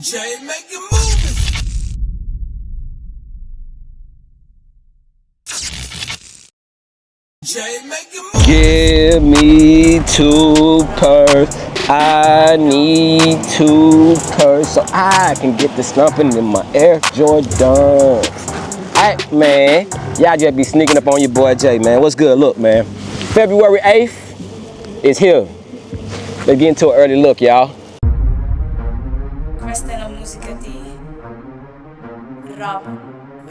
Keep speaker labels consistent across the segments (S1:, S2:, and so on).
S1: Jay, make it moving. Jay, make it moving.
S2: Give me 2 purse. I need 2 purse so I can get the stomping in my Air Jordans. Alright, man. Y'all just be sneaking up on your boy Jay, man. What's good? Look, man. February 8th is here. Let's get into an early look, y'all.
S3: Questa è la musica di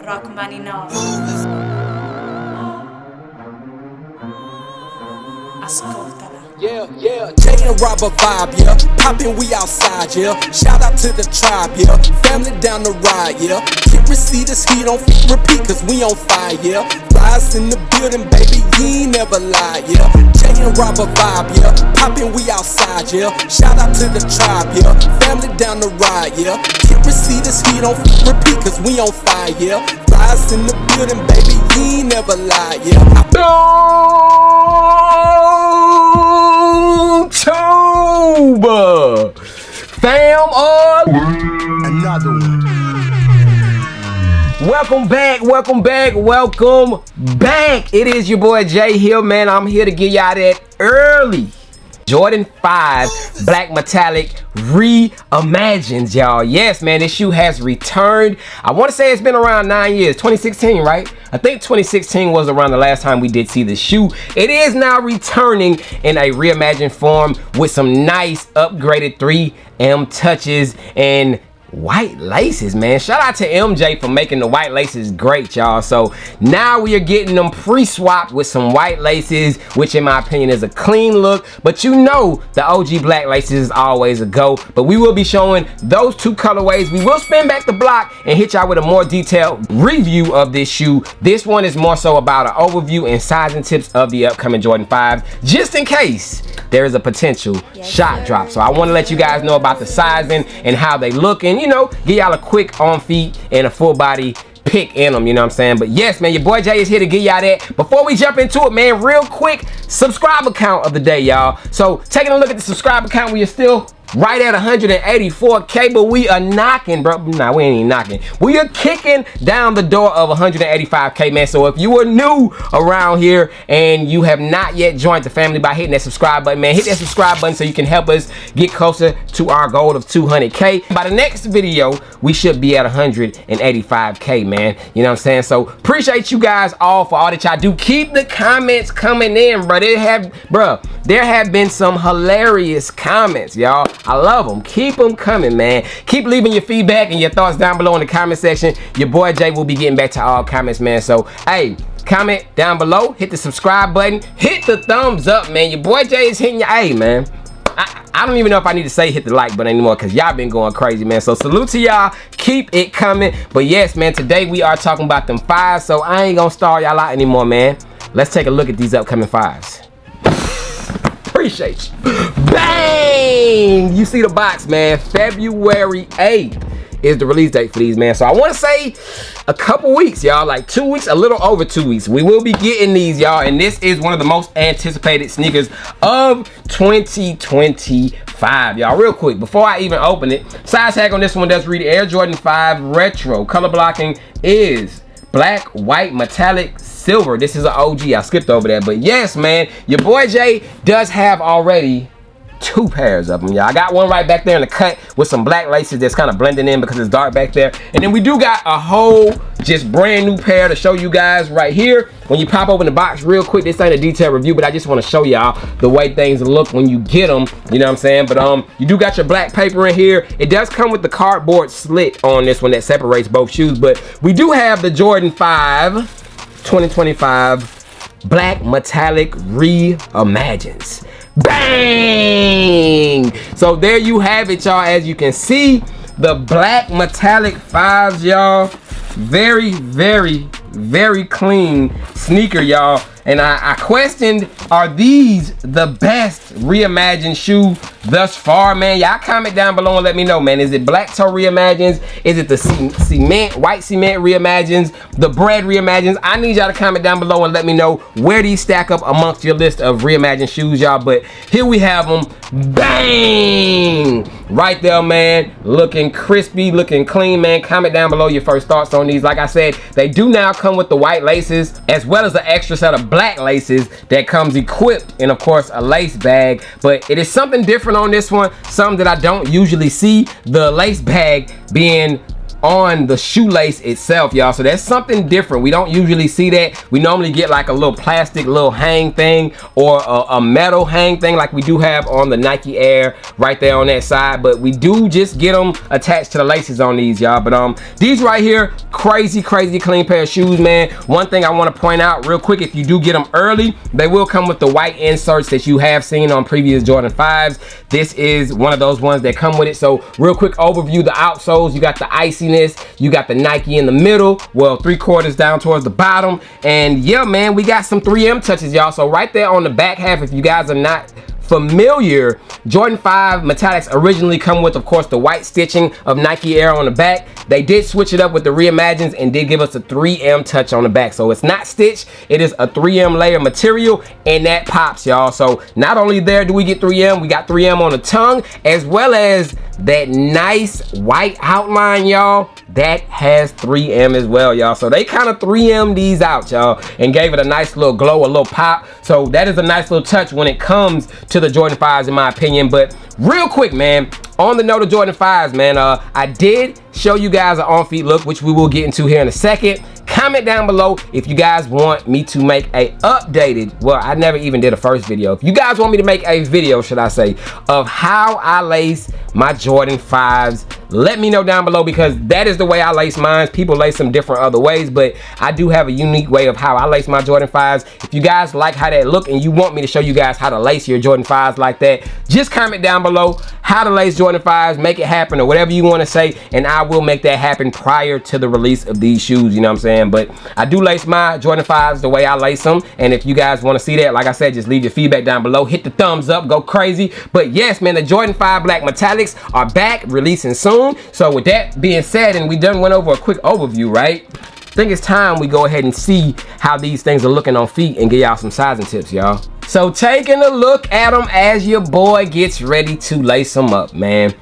S3: Rachmaninoff. Ascoltala.
S1: Yeah, Jay and Robert vibe, yeah. Poppin', we outside, yeah. Shout out to the tribe, yeah. Family down the ride, yeah. Get receipts, he don't repeat, cause we on fire, yeah. Flies in the building, baby, he ain't never lied, yeah. Jay and Robert vibe, yeah. Poppin', we outside, yeah. Shout out to the tribe, yeah. Family down the ride, yeah. Get receipts, he don't repeat, cause we on fire, yeah. Flies in the building, baby, he ain't never lied, yeah.
S2: October, fam,
S1: Another one.
S2: welcome back. It is your boy Jay here, man. I'm here to give y'all that early Jordan 5 Black Metallic Reimagined, y'all. Yes, man, this shoe has returned. I want to say it's been around 9 years, 2016, right? I think 2016 was around the last time we did see the shoe. It is now returning in a reimagined form with some nice upgraded 3M touches and white laces, man. Shout out to MJ for making the white laces great, y'all. So now we are getting them pre-swapped with some white laces, which in my opinion is a clean look. But you know the OG black laces is always a go. But we will be showing those 2 colorways. We will spin back the block and hit y'all with a more detailed review of this shoe. This one is more so about an overview and sizing tips of the upcoming Jordan 5, just in case there is a potential shot drop. So I want to let you guys know about the sizing and how they look, and you know, give y'all a quick on feet and a full body pick in them, you know what I'm saying? But yes, man, your boy Jay is here to give y'all that. Before we jump into it, man, real quick, subscriber count of the day, y'all. So taking a look at the subscriber count, we are still right at 184K, but we are knocking, bro. Nah, we ain't even knocking. We are kicking down the door of 185K, man. So if you are new around here and you have not yet joined the family by hitting that subscribe button, man, hit that subscribe button so you can help us get closer to our goal of 200K. By the next video, we should be at 185K, man. You know what I'm saying? So appreciate you guys all for all that y'all do. Keep the comments coming in, bro. There have been some hilarious comments, y'all. I love them. Keep them coming, man. Keep leaving your feedback and your thoughts down below in the comment section. Your boy Jay will be getting back to all comments, man. So, hey, comment down below. Hit the subscribe button. Hit the thumbs up, man. Your boy Jay is hitting your A, man. I don't even know if I need to say hit the like button anymore because y'all been going crazy, man. So salute to y'all. Keep it coming. But yes, man, today we are talking about them 5s. So I ain't gonna stall y'all out anymore, man. Let's take a look at these upcoming 5s. Appreciate you. Bang! You see the box, man. February 8th is the release date for these, man. So I want to say a couple weeks, y'all, like 2 weeks, a little over 2 weeks. We will be getting these, y'all, and this is one of the most anticipated sneakers of 2025, y'all. Real quick, before I even open it, size tag on this one does read Air Jordan 5 Retro. Color blocking is black, white, metallic, silver. This is an OG. I skipped over that, but yes, man, your boy Jay does have already 2 pairs of them, y'all. I got one right back there in the cut with some black laces that's kind of blending in because it's dark back there, and then we do got a whole just brand new pair to show you guys right here. When you pop open the box real quick, this ain't a detailed review, but I just want to show y'all the way things look when you get them, you know what I'm saying? But you do got your black paper in here. It does come with the cardboard slit on this one that separates both shoes, but we do have the Jordan 5 2025 Black Metallic Reimagined. Bang! So there you have it, y'all. As you can see, the black metallic 5s, y'all. Very, very, very clean sneaker, y'all. And I questioned, are these the best reimagined shoe thus far, man? Y'all comment down below and let me know, man. Is it black toe reimagined? Is it the cement, white cement reimagined? The bread reimagined? I need y'all to comment down below and let me know where these stack up amongst your list of reimagined shoes, y'all. But here we have them. Bang! Right there, man. Looking crispy, looking clean, man. Comment down below your first thoughts on these. Like I said, they do now come with the white laces as well as an extra set of black laces that comes equipped in, of course, a lace bag. But it is something different on this one, something that I don't usually see, the lace bag being on the shoelace itself, y'all. So that's something different. We don't usually see that. We normally get like a little plastic little hang thing or a metal hang thing like we do have on the Nike Air right there on that side, but we do just get them attached to the laces on these, y'all. But these right here, crazy clean pair of shoes, man. One thing I want to point out real quick, if you do get them early, they will come with the white inserts that you have seen on previous Jordan 5s. This is one of those ones that come with it. So real quick overview, the outsoles, you got the icy, you got the Nike in the middle, well, 3/4 down towards the bottom, and yeah, man, we got some 3M touches, y'all. So right there on the back half, if you guys are not familiar, Jordan 5 metallics originally come with, of course, the white stitching of Nike Air on the back. They did switch it up with the Reimagined and did give us a 3M touch on the back. So it's not stitched, it is a 3M layer material, and that pops, y'all. So not only there do we get 3M, we got 3M on the tongue, as well as that nice white outline, y'all. That has 3M as well, y'all. So they kind of 3M these out, y'all, and gave it a nice little glow, a little pop. So that is a nice little touch when it comes to the Jordan 5s, in my opinion. But real quick, man, on the note of Jordan 5s, man, I did show you guys an on-feet look, which we will get into here in a second. Comment down below if you guys want me to make a updated, well, I never even did a first video. If you guys want me to make a video, should I say, of how I lace my Jordan 5s, let me know down below, because that is the way I lace mine. People lace them different other ways, but I do have a unique way of how I lace my Jordan 5s. If you guys like how that look and you want me to show you guys how to lace your Jordan 5s like that, just comment down below how to lace Jordan 5s, make it happen, or whatever you want to say, and I will make that happen prior to the release of these shoes, you know what I'm saying? But I do lace my Jordan 5s the way I lace them, and if you guys want to see that, like I said, just leave your feedback down below, hit the thumbs up, go crazy. But yes, man, the Jordan 5 Black Metallics are back, releasing soon. So with that being said, and we done went over a quick overview, right? I think it's time we go ahead and see how these things are looking on feet and give y'all some sizing tips, y'all. So taking a look at them as your boy gets ready to lace them up, man.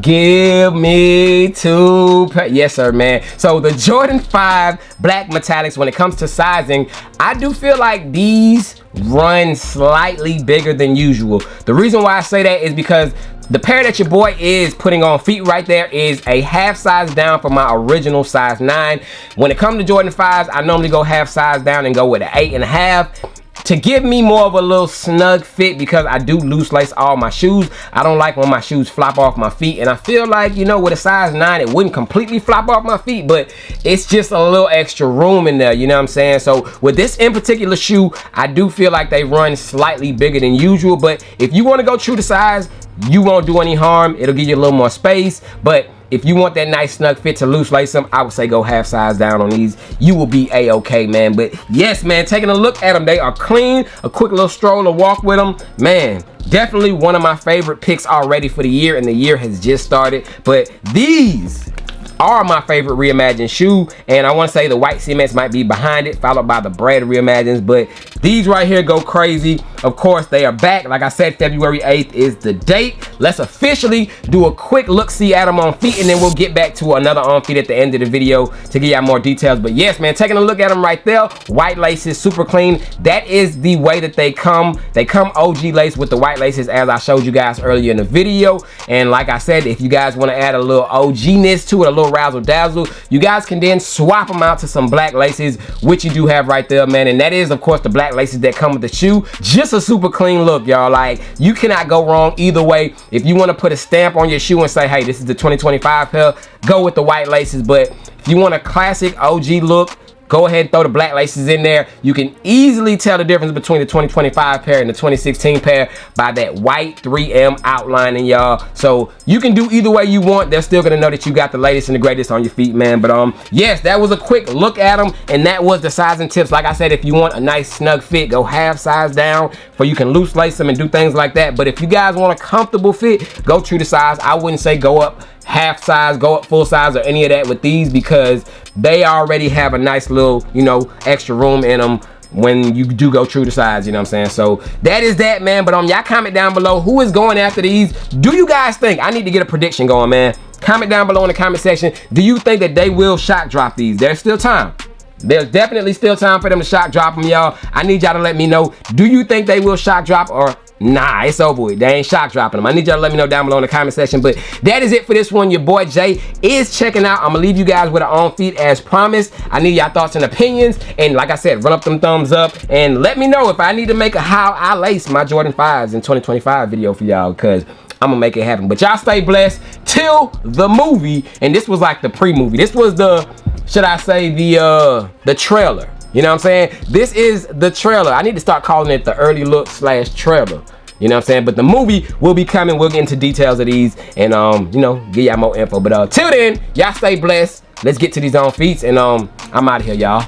S2: Give me 2 pairs. Yes, sir, man. So the Jordan 5 Black Metallics, when it comes to sizing, I do feel like these run slightly bigger than usual. The reason why I say that is because the pair that your boy is putting on feet right there is a half size down from my original size 9. When it comes to Jordan 5s, I normally go half size down and go with an 8.5. to give me more of a little snug fit, because I do loose lace all my shoes. I don't like when my shoes flop off my feet, and I feel like, you know, with a size 9 it wouldn't completely flop off my feet, but it's just a little extra room in there, you know what I'm saying? So with this in particular shoe, I do feel like they run slightly bigger than usual, but if you want to go true to size, you won't do any harm. It'll give you a little more space, but if you want that nice snug fit to loose lace them, I would say go half size down on these. You will be a-okay, man. But yes, man, taking a look at them, they are clean. A quick little stroll or walk with them, man. Definitely one of my favorite picks already for the year, and the year has just started. But these are my favorite reimagined shoe, and I want to say the white cements might be behind it, followed by the bread reimagined, but these right here go crazy. Of course, they are back. Like I said, February 8th is the date. Let's officially do a quick look-see at them on feet, and then we'll get back to another on feet at the end of the video to give y'all more details. But yes, man, taking a look at them right there, white laces, super clean. That is the way that they come. They come OG lace with the white laces, as I showed you guys earlier in the video. And like I said, if you guys want to add a little OG-ness to it, a little razzle dazzle, you guys can then swap them out to some black laces, which you do have right there, man. And that is, of course, the black laces that come with the shoe. Just a super clean look, y'all. Like, you cannot go wrong either way. If you want to put a stamp on your shoe and say, hey, this is the 2025 pair, go with the white laces. But if you want a classic OG look, Go ahead and throw the black laces in there. You can easily tell the difference between the 2025 pair and the 2016 pair by that white 3M outlining, y'all. So you can do either way you want. They're still gonna know that you got the latest and the greatest on your feet, man. But yes, that was a quick look at them, and that was the sizing tips. Like I said, if you want a nice snug fit, go half size down, for you can loose lace them and do things like that. But if you guys want a comfortable fit, go true to size. I wouldn't say go up half size, go up full size, or any of that with these, because they already have a nice little, you know, extra room in them when you do go true to size, you know what I'm saying? So that is that, man. But y'all comment down below who is going after these. Do you guys think, I need to get a prediction going, man. Comment down below in the comment section. Do you think that they will shock drop these? There's still time. There's definitely still time for them to shock drop them, y'all. I need y'all to let me know, do you think they will shock drop, or nah, it's over with? They ain't shock dropping them. I need y'all to let me know down below in the comment section. But that is it for this one. Your boy Jay is checking out. I'm gonna leave you guys with an on feet as promised. I need y'all thoughts and opinions, and like I said, run up them thumbs up and let me know if I need to make a how I lace my Jordan 5s in 2025 video for y'all, because I'm gonna make it happen. But y'all stay blessed till the movie. And this was like the pre-movie. This was the, should I say, the trailer. You know what I'm saying? This is the trailer. I need to start calling it the early look /trailer. You know what I'm saying? But the movie will be coming. We'll get into details of these and you know, give y'all more info. But till then, y'all stay blessed. Let's get to these on feats, and I'm out of here, y'all.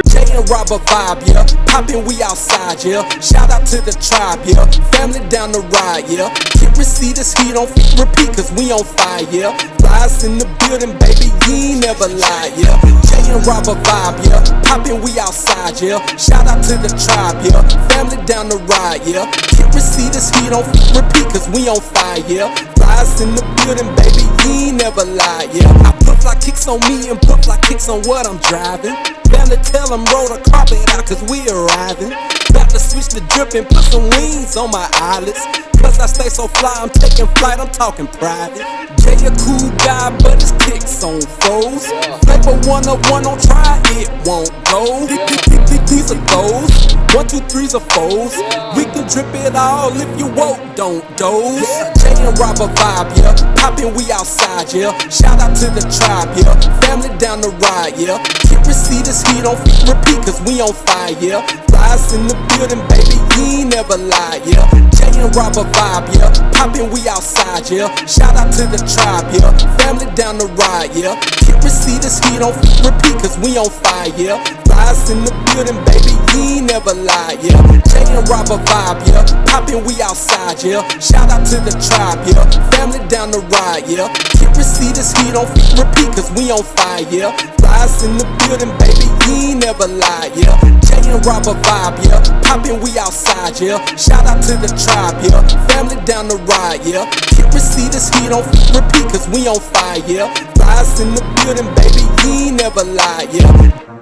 S1: Jay and Robert vibe, yeah. Poppin', we outside, yeah. Shout out to the tribe, yeah. Family down the ride, yeah. Can't receive this heat on repeat, cause we on fire, yeah. Flies in the building, baby, you ain't never lied, yeah. Jay and Robert vibe, yeah. Poppin', we outside, yeah. Shout out to the tribe, yeah. Family down the ride, yeah. Can't receive this heat on repeat, cause we on fire, yeah. Flies in the building, baby, you ain't never lied, yeah. I put fly kicks on me and put fly kicks on what I'm driving. Family tell them roll the carpet out, cause we arriving. Got to switch the drip and put some wings on my eyelids. Cause I stay so fly, I'm taking flight, I'm talking private. Jay a cool guy, but his kicks on foes. Flavor 101, don't try, it won't go. These are those, 1, 2, 3's are foes. We can drip it all if you woke, don't doze. Jay and Robert vibe, yeah. Poppin', we outside, yeah. Shout out to the tribe, yeah. Family down the ride, yeah. Can't receive this heat on repeat, cause we on fire, yeah. Flies in the building, baby, you ain't never lied, yeah. Jay and Robert vibe, yeah. Poppin', we outside, yeah. Shout out to the tribe, yeah. Family down the ride, yeah. Can't receive this heat on repeat, cause we on fire, yeah. Flies in the building, baby, you ain't never lied, yeah. Jay and Robert vibe, yeah. Poppin', we outside, yeah. Shout out to the tribe, yeah. Family down the ride, yeah. Can't receive this heat on repeat, cause we on fire, yeah. Flies in the building, baby, you ain't never lied, yeah. Jay and Robert vibe, yeah. Poppin', we outside, yeah. Shout out to the tribe, yeah. Family down the ride, yeah. Can't receive this heat on repeat, cause we on fire, yeah. Flies in the building, baby, you ain't never lied, yeah.